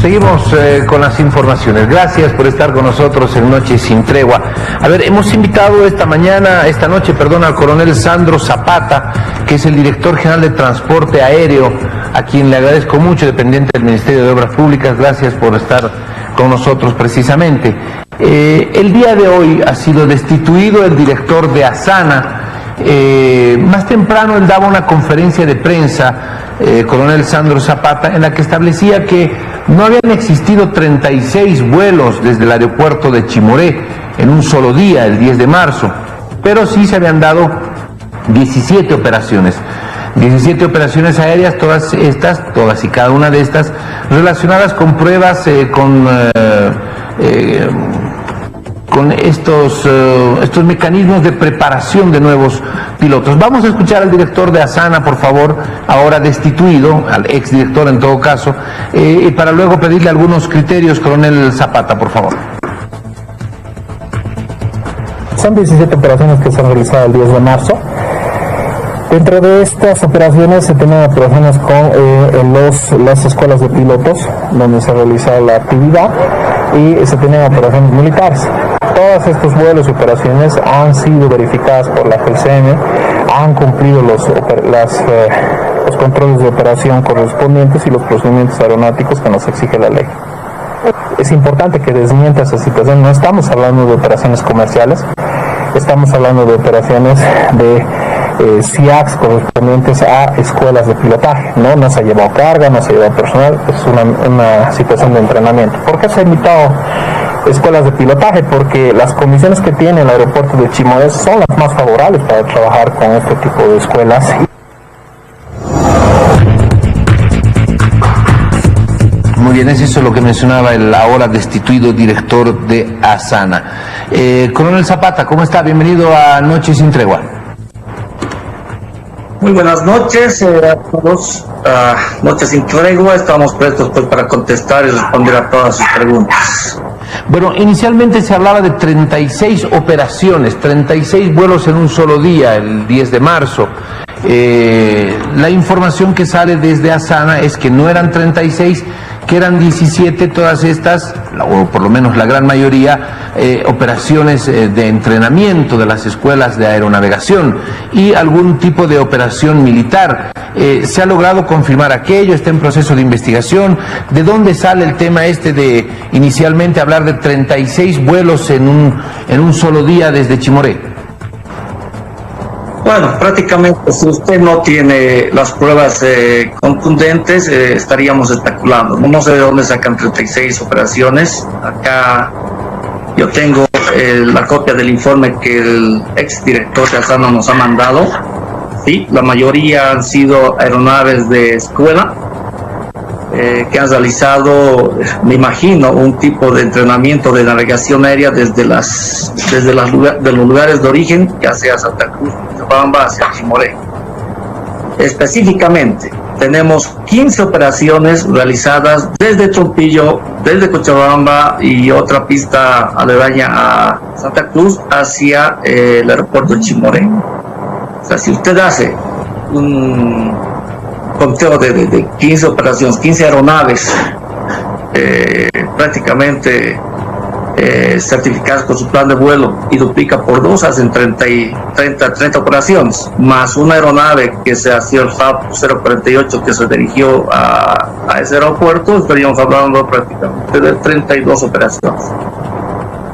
Seguimos con las informaciones. Gracias por estar con nosotros en Noche Sin Tregua. A ver, hemos invitado esta noche, al coronel Sandro Zapata, que es el director general de Transporte Aéreo, a quien le agradezco mucho, dependiente del Ministerio de Obras Públicas. Gracias por estar con nosotros precisamente. El día de hoy ha sido destituido el director de Asana. Más temprano él daba una conferencia de prensa, coronel Sandro Zapata, en la que establecía que no habían existido 36 vuelos desde el aeropuerto de Chimoré en un solo día, el 10 de marzo, pero sí se habían dado 17 operaciones. 17 operaciones aéreas, todas y cada una de estas relacionadas con pruebas con estos mecanismos de preparación de nuevos pilotos. Vamos a escuchar al director de Asana, por favor, ahora destituido, al exdirector en todo caso, y para luego pedirle algunos criterios, coronel Zapata, por favor. Son 17 operaciones que se han realizado el 10 de marzo. Dentro de estas operaciones se tienen operaciones con las escuelas de pilotos, donde se realiza la actividad, y se tienen operaciones militares. Todos estos vuelos y operaciones han sido verificadas por la GELCM, han cumplido los controles de operación correspondientes y los procedimientos aeronáuticos que nos exige la ley. Es importante que desmienta esa situación. No estamos hablando de operaciones comerciales, estamos hablando de operaciones de SIACs correspondientes a escuelas de pilotaje. No se ha llevado carga, no se ha llevado personal, es una situación de entrenamiento. ¿Por qué se ha invitado escuelas de pilotaje? Porque las condiciones que tiene el aeropuerto de Chimoré son las más favorables para trabajar con este tipo de escuelas. Muy bien, es eso lo que mencionaba el ahora destituido director de Asana. Coronel Zapata, ¿cómo está? Bienvenido a Noche Sin Tregua. Muy buenas noches a todos. Noche Sin Tregua, estamos prestos para contestar y responder a todas sus preguntas. Bueno, inicialmente se hablaba de 36 operaciones, 36 vuelos en un solo día, el 10 de marzo. La información que sale desde Asana es que no eran 36, que eran 17, todas estas, o por lo menos la gran mayoría, operaciones de entrenamiento de las escuelas de aeronavegación y algún tipo de operación militar. ¿Se ha logrado confirmar aquello? ¿Está en proceso de investigación? ¿De dónde sale el tema de inicialmente hablar de 36 vuelos en un solo día desde Chimoré? Bueno, prácticamente si usted no tiene las pruebas contundentes, estaríamos especulando. No sé de dónde sacan 36 operaciones. Acá yo tengo la copia del informe que el exdirector de Asana nos ha mandado. Sí, la mayoría han sido aeronaves de escuela que han realizado, me imagino, un tipo de entrenamiento de navegación aérea desde los lugares de origen, ya sea Santa Cruz, Cochabamba, hacia Chimoré. Específicamente, tenemos 15 operaciones realizadas desde Trompillo, desde Cochabamba y otra pista aledaña a Santa Cruz hacia el aeropuerto de Chimoré. O sea, si usted hace un conteo de 15 operaciones, 15 aeronaves prácticamente certificadas con su plan de vuelo y duplica por 2, hacen 30 operaciones, más una aeronave que se hacía el FAB 048 que se dirigió a ese aeropuerto, estaríamos hablando prácticamente de 32 operaciones.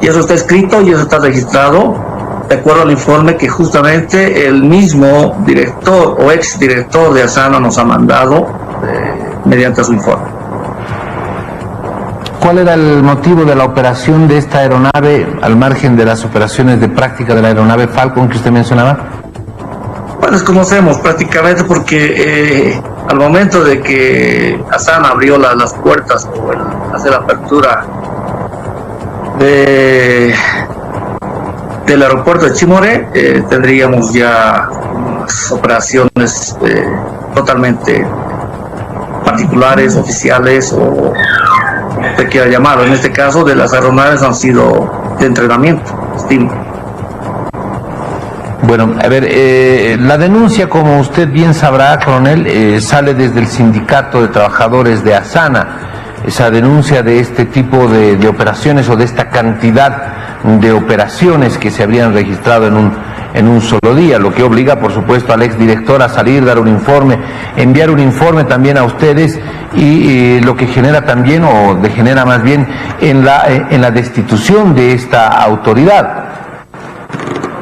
Y eso está escrito y eso está registrado de acuerdo al informe que justamente el mismo director o exdirector de Asana nos ha mandado mediante su informe. ¿Cuál era el motivo de la operación de esta aeronave al margen de las operaciones de práctica de la aeronave Falcon que usted mencionaba? Bueno, desconocemos prácticamente porque al momento de que Asana abrió las puertas o hace la apertura del aeropuerto de Chimoré, tendríamos ya unas operaciones totalmente particulares, oficiales o usted quiera llamarlo. En este caso, de las aeronaves han sido de entrenamiento, estimo. Bueno, a ver, la denuncia, como usted bien sabrá, coronel, sale desde el Sindicato de Trabajadores de Asana. esa denuncia de este tipo de operaciones o de esta cantidad de operaciones que se habrían registrado en un solo día, lo que obliga, por supuesto, al exdirector a salir, dar un informe, enviar un informe también a ustedes y lo que genera también, o degenera más bien, en la destitución de esta autoridad.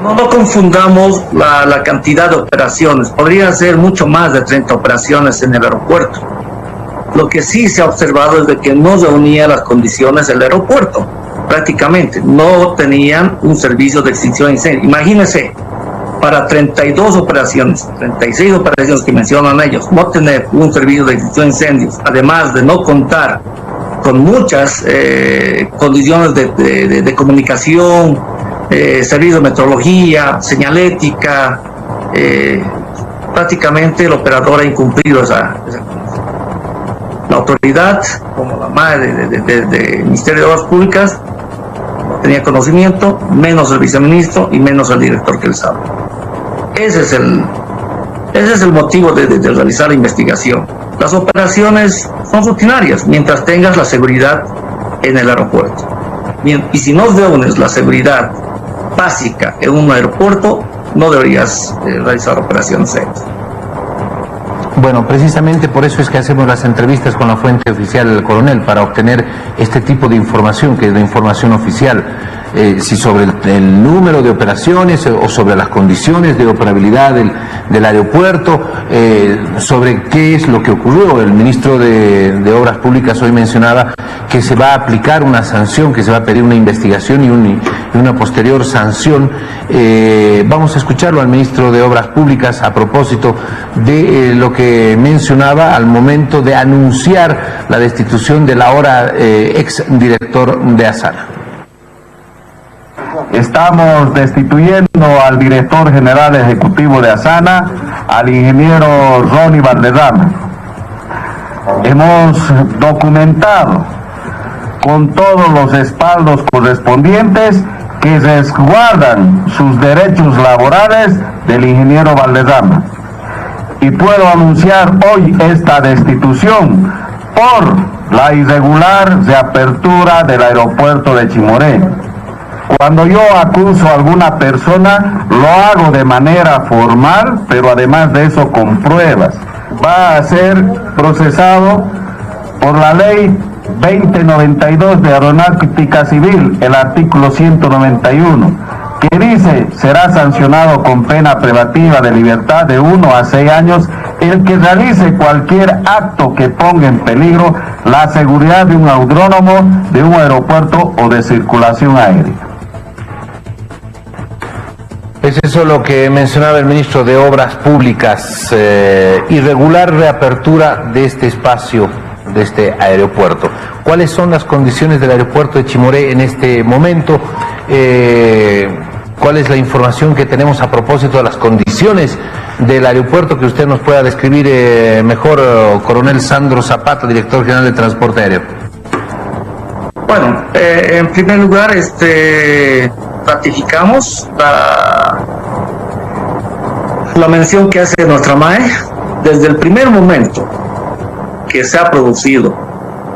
No confundamos la cantidad de operaciones. Podría ser mucho más de 30 operaciones en el aeropuerto. Lo que sí se ha observado es de que no reunía las condiciones del aeropuerto. Prácticamente no tenían un servicio de extinción de incendios. Imagínense, para 32 operaciones, 36 operaciones que mencionan ellos, no tener un servicio de extinción de incendios, además de no contar con muchas condiciones de comunicación, servicio de metrología, señalética, prácticamente el operador ha incumplido esa condición. La autoridad, como la madre del Ministerio de Obras Públicas, no tenía conocimiento, menos el viceministro y menos el director que les habla. Ese es el motivo de realizar la investigación. Las operaciones son rutinarias mientras tengas la seguridad en el aeropuerto. Bien, y si no reúnes la seguridad básica en un aeropuerto, no deberías realizar operaciones aéreas. Bueno, precisamente por eso es que hacemos las entrevistas con la fuente oficial del coronel, para obtener este tipo de información, que es la información oficial, si sobre el número de operaciones o sobre las condiciones de operabilidad del aeropuerto, sobre qué es lo que ocurrió. El ministro de Obras Públicas hoy mencionaba que se va a aplicar una sanción, que se va a pedir una investigación y una posterior sanción. Vamos a escucharlo al ministro de Obras Públicas a propósito de lo que mencionaba al momento de anunciar la destitución del ahora exdirector de Asana. Estamos destituyendo al director general ejecutivo de Asana, al ingeniero Ronnie Valdezama. Hemos documentado con todos los respaldos correspondientes que resguardan sus derechos laborales del ingeniero Valdezama. Y puedo anunciar hoy esta destitución por la irregular reapertura del aeropuerto de Chimoré. Cuando yo acuso a alguna persona, lo hago de manera formal, pero además de eso con pruebas. Va a ser procesado por la ley 2092 de Aeronáutica Civil, el artículo 191, que dice: será sancionado con pena privativa de libertad de 1 a 6 años el que realice cualquier acto que ponga en peligro la seguridad de un aeródromo, de un aeropuerto o de circulación aérea. Es eso lo que mencionaba el ministro de Obras Públicas, irregular reapertura de este espacio, de este aeropuerto. ¿Cuáles son las condiciones del aeropuerto de Chimoré en este momento? ¿Cuál es la información que tenemos a propósito de las condiciones del aeropuerto que usted nos pueda describir mejor, coronel Sandro Zapata, director general de Transporte Aéreo? Bueno, en primer lugar, ratificamos la mención que hace nuestra MAE. Desde el primer momento que se ha producido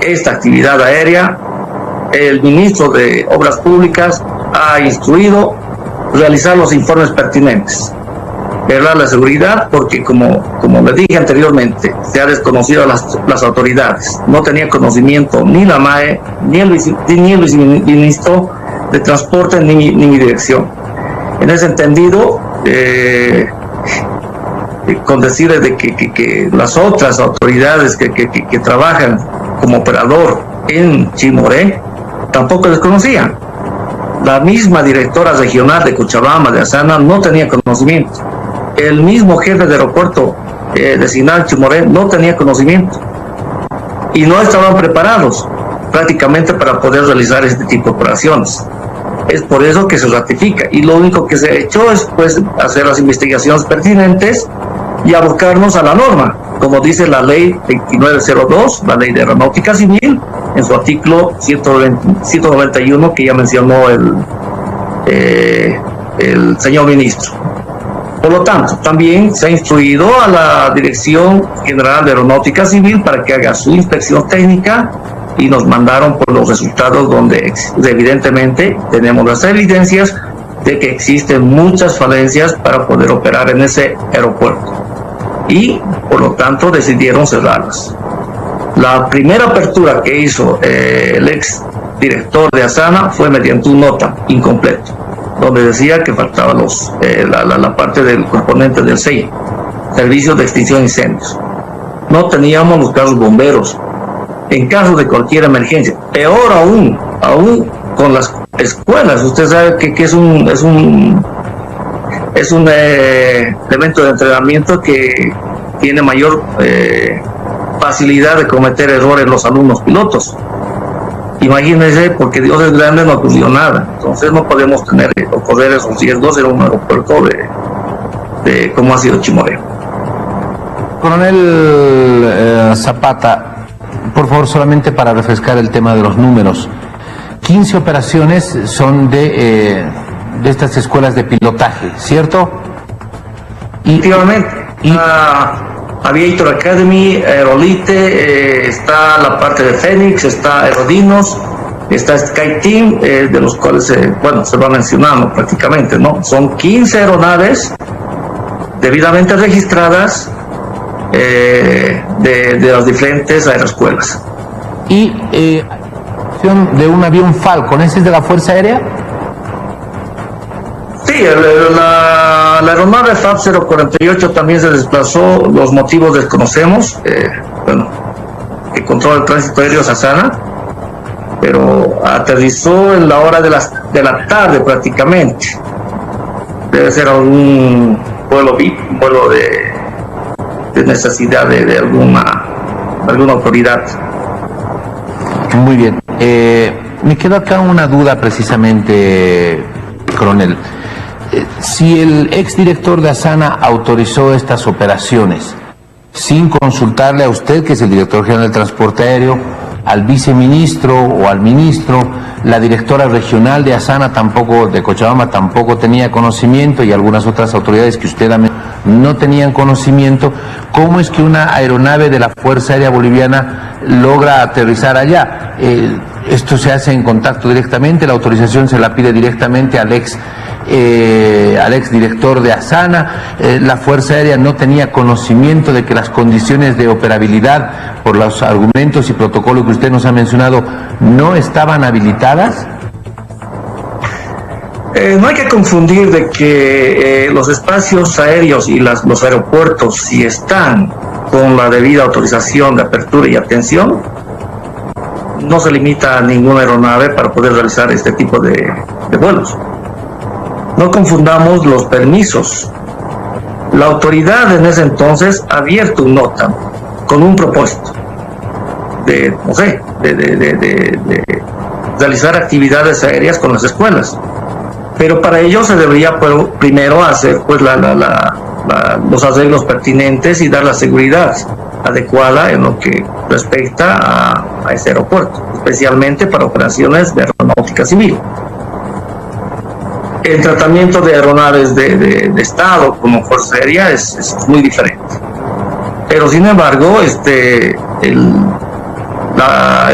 esta actividad aérea, el ministro de Obras Públicas ha instruido realizar los informes pertinentes, velar la seguridad, porque como le dije anteriormente, se ha desconocido a las autoridades. No tenía conocimiento ni la MAE, ni el viceministro de Transporte, ni mi dirección. En ese entendido, con decirles de que las otras autoridades que trabajan como operador en Chimoré tampoco les conocían. La misma directora regional de Cochabamba, de Asana, no tenía conocimiento. El mismo jefe de aeropuerto designado en Chimoré no tenía conocimiento. Y no estaban preparados prácticamente para poder realizar este tipo de operaciones. Es por eso que se ratifica. Y lo único que se ha hecho es, pues, hacer las investigaciones pertinentes y abocarnos a la norma, como dice la ley 2902, la ley de Aeronáutica Civil, en su artículo 191, que ya mencionó el señor ministro. Por lo tanto, también se ha instruido a la Dirección General de Aeronáutica Civil para que haga su inspección técnica y nos mandaron por los resultados donde evidentemente tenemos las evidencias de que existen muchas falencias para poder operar en ese aeropuerto y por lo tanto decidieron cerrarlas. La primera apertura que hizo el ex director de Asana fue mediante un nota incompleto, donde decía que faltaba la parte del componente del SEI, Servicio de Extinción de Incendios. No teníamos los carros bomberos en caso de cualquier emergencia. Peor aún con las escuelas. Usted sabe que es un elemento de entrenamiento que tiene mayor facilidad de cometer errores los alumnos pilotos. Imagínense, porque Dios es grande, no ocurrió nada. Entonces no podemos correr esos riesgos en un aeropuerto de como ha sido Chimoreo. Coronel Zapata, por favor, solamente para refrescar el tema de los números. 15 operaciones son de estas escuelas de pilotaje, ¿cierto? Efectivamente. Aviator Academy, Aerolite, está la parte de Phoenix, está Aerodinos, está Sky Team, de los cuales se va mencionando prácticamente, ¿no? Son 15 aeronaves debidamente registradas de las diferentes aeroescuelas. Y de un avión Falcon, ¿ese es de la Fuerza Aérea? Sí, la aeronave FAB 048 también se desplazó, los motivos desconocemos, que controla el tránsito aéreo Asana, pero aterrizó en la hora de la tarde prácticamente. Debe ser algún vuelo VIP, un vuelo de necesidad de alguna autoridad. Muy bien. Me queda acá una duda precisamente, coronel. Si el exdirector de Asana autorizó estas operaciones sin consultarle a usted, que es el director general del transporte aéreo, al viceministro o al ministro, la directora regional de Asana tampoco, de Cochabamba, tampoco tenía conocimiento, y algunas otras autoridades que usted no tenían conocimiento, ¿cómo es que una aeronave de la Fuerza Aérea Boliviana logra aterrizar allá? Esto se hace en contacto directamente, la autorización se la pide directamente al ex director de Asana. La Fuerza Aérea no tenía conocimiento de que las condiciones de operabilidad, por los argumentos y protocolos que usted nos ha mencionado, no estaban habilitadas. No hay que confundir de que los espacios aéreos y los aeropuertos, si están con la debida autorización de apertura y atención, no se limita a ninguna aeronave para poder realizar este tipo de vuelos. No confundamos los permisos. La autoridad en ese entonces ha abierto un nota con un propósito de realizar actividades aéreas con las escuelas. Pero para ello se debería primero hacer los arreglos pertinentes y dar la seguridad adecuada en lo que respecta a ese aeropuerto, especialmente para operaciones de aeronáutica civil. El tratamiento de aeronaves de Estado como Fuerza Aérea es muy diferente. Pero sin embargo, el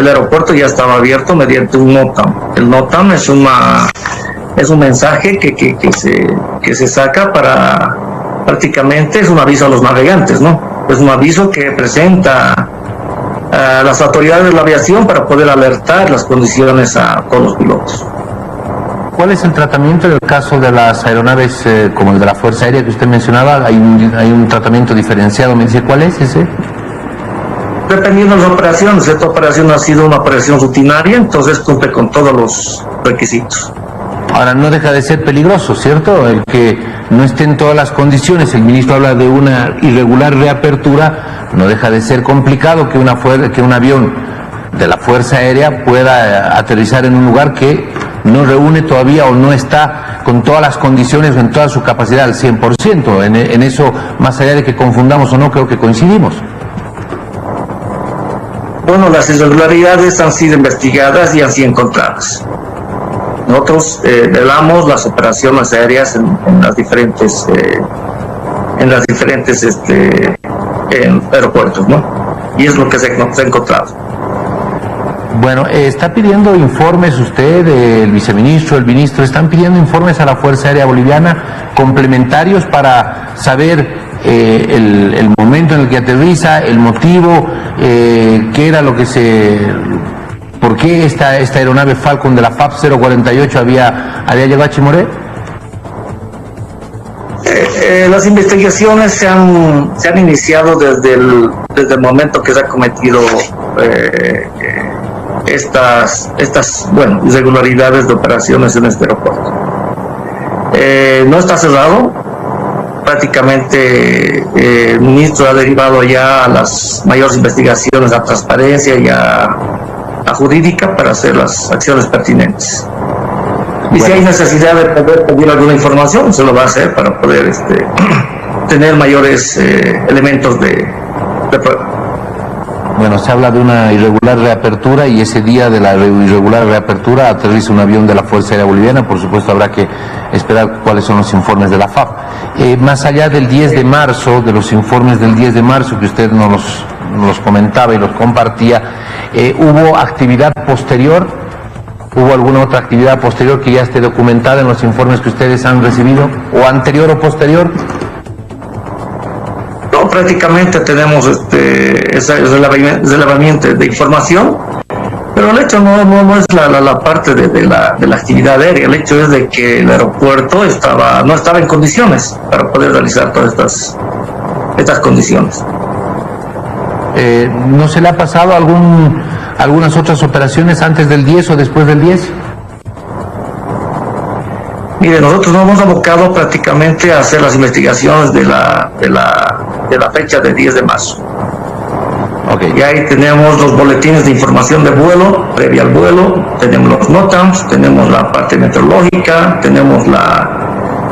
aeropuerto ya estaba abierto mediante un NOTAM. El NOTAM es un mensaje que se saca para, prácticamente es un aviso a los navegantes, ¿no? Es un aviso que presenta a las autoridades de la aviación para poder alertar las condiciones con los pilotos. ¿Cuál es el tratamiento en el caso de las aeronaves como el de la Fuerza Aérea que usted mencionaba? Hay un tratamiento diferenciado. ¿Me dice cuál es ese? Dependiendo de las operaciones. Esta operación ha sido una operación rutinaria, entonces cumple con todos los requisitos. Ahora, no deja de ser peligroso, ¿cierto? El que no esté en todas las condiciones. El ministro habla de una irregular reapertura. No deja de ser complicado que un avión de la Fuerza Aérea pueda aterrizar en un lugar que no reúne todavía o no está con todas las condiciones o en toda su capacidad al 100%. En eso, más allá de que confundamos o no, creo que coincidimos. Bueno, las irregularidades han sido investigadas y han sido encontradas. Nosotros velamos las operaciones aéreas en las diferentes aeropuertos, ¿no? Y es lo que se ha encontrado. Bueno, está pidiendo informes usted, el viceministro, el ministro, están pidiendo informes a la Fuerza Aérea Boliviana complementarios para saber el momento en el que aterriza, el motivo, qué era lo que por qué esta aeronave Falcon de la FAP 048 había llegado a Chimoré. Las investigaciones se han iniciado desde el momento que se ha cometido estas irregularidades de operaciones en este aeropuerto. No está cerrado, prácticamente el ministro ha derivado ya a las mayores investigaciones a transparencia y a jurídica para hacer las acciones pertinentes. Y si hay necesidad de poder pedir alguna información, se lo va a hacer para poder tener mayores elementos de prueba. Bueno, se habla de una irregular reapertura y ese día de la irregular reapertura aterriza un avión de la Fuerza Aérea Boliviana. Por supuesto habrá que esperar cuáles son los informes de la FAP. Más allá del 10 de marzo, de los informes del 10 de marzo que usted nos los comentaba y los compartía, ¿hubo actividad posterior? ¿Hubo alguna otra actividad posterior que ya esté documentada en los informes que ustedes han recibido? ¿O anterior o posterior? No, prácticamente tenemos ese relevamiento de información, pero el hecho no es la parte de la actividad aérea. El hecho es de que el aeropuerto no estaba en condiciones para poder realizar todas estas condiciones. ¿No se le ha pasado algunas otras operaciones antes del 10 o después del 10? Mire, nosotros nos hemos abocado prácticamente a hacer las investigaciones de la fecha del 10 de marzo. Okay. Y ahí tenemos los boletines de información de vuelo, previa al vuelo, tenemos los NOTAMs, tenemos la parte meteorológica, tenemos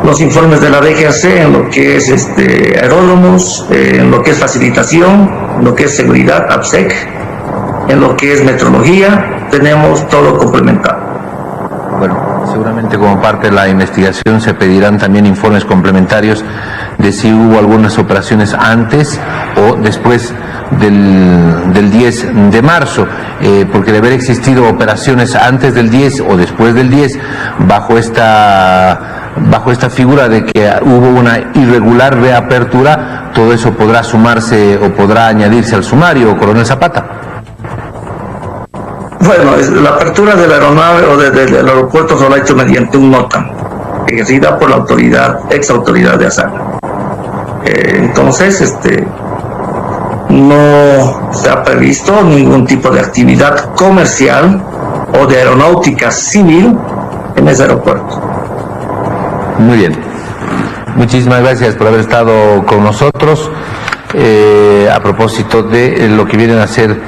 los informes de la DGAC en lo que es aeródromos, en lo que es facilitación, en lo que es seguridad, APSEC, en lo que es metrología, tenemos todo complementado. Bueno, seguramente como parte de la investigación se pedirán también informes complementarios de si hubo algunas operaciones antes o después del 10 de marzo, porque de haber existido operaciones antes del 10 o después del 10, bajo esta figura de que hubo una irregular reapertura, todo eso podrá sumarse o podrá añadirse al sumario, coronel Zapata. Bueno, la apertura de la aeronave o del aeropuerto se lo ha hecho mediante un NOTAM, ejercida por la ex autoridad de Asana. Entonces, no se ha previsto ningún tipo de actividad comercial o de aeronáutica civil en ese aeropuerto. Muy bien. Muchísimas gracias por haber estado con nosotros. A propósito de lo que vienen a ser,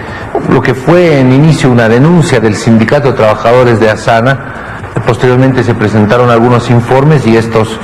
lo que fue en inicio una denuncia del Sindicato de Trabajadores de Asana, posteriormente se presentaron algunos informes y estos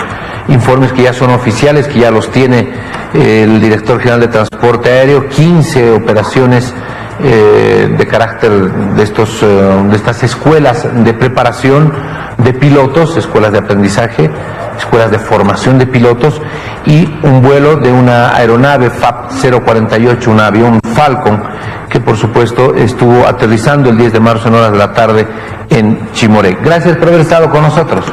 informes que ya son oficiales, que ya los tiene el director general de Transporte Aéreo, 15 operaciones de carácter de estas escuelas de preparación de pilotos, escuelas de aprendizaje, escuelas de formación de pilotos y un vuelo de una aeronave FAP 048, un avión Falcon, que por supuesto estuvo aterrizando el 10 de marzo en horas de la tarde en Chimoré. Gracias por haber estado con nosotros.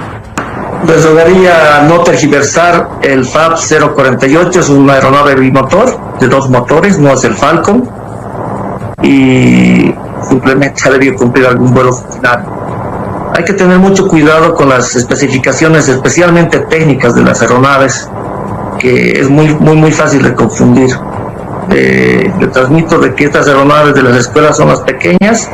Les rogaría no tergiversar. El FAP 048 es una aeronave bimotor de 2 motores, no es el Falcon, y simplemente ha debido cumplir algún vuelo final. Hay que tener mucho cuidado con las especificaciones, especialmente técnicas de las aeronaves, que es muy fácil de confundir. Le transmito de que estas aeronaves de las escuelas son las pequeñas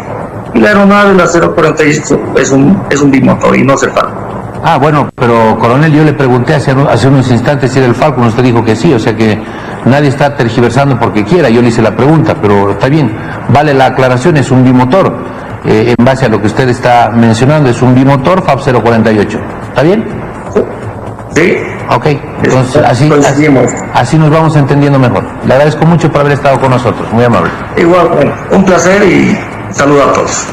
y la aeronave de la 048 es un bimotor y no es el Falcon. Ah, bueno, pero coronel, yo le pregunté hace unos instantes si era el Falcon, usted dijo que sí, o sea que nadie está tergiversando porque quiera, yo le hice la pregunta, pero está bien, vale la aclaración, es un bimotor, en base a lo que usted está mencionando, es un bimotor FAP 048, ¿está bien? Sí. Ok, entonces así nos vamos entendiendo mejor. Le agradezco mucho por haber estado con nosotros, muy amable. Igual, un placer y saludo a todos.